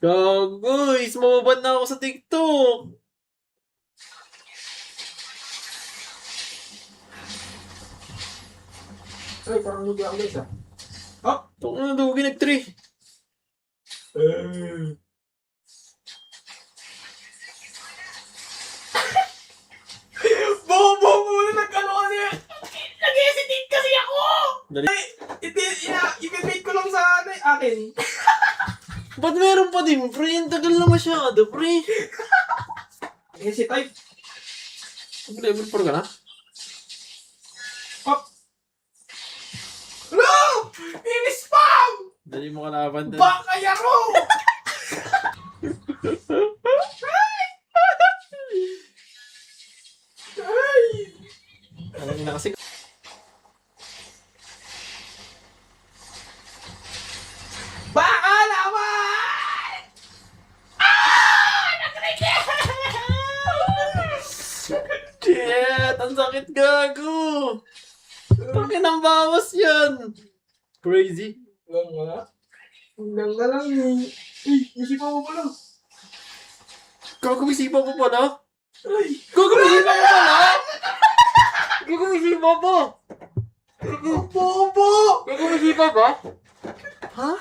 Gago, sumabad na ako sa TikTok. Ay, parang lugi ako guys ah. Ito na dugi nag-3. Bobo muna nagkano kasi. Nag-hesitate kasi ako. Dali. Ay, i-bait ko lang sa akin. Ba't meron pa din, pre? Ang tagal na masyado, pre. Hesitate. Level 4 ka na? Hello! Ini-spam! Dali mo kalaban doon. Baka yaro! Ay! Alam na kasi. Baka naman! Shit! Ang sakit, gago! Bakit ang bawas yan? Crazy. Lang nga. Hanggang na lang eh. Ay, isipan mo pala. Gagawisipa pa pala? Ay! Gagawisipa pa pala? Gagawisipa pa? Bobo! Gagawisipa ba? Ha?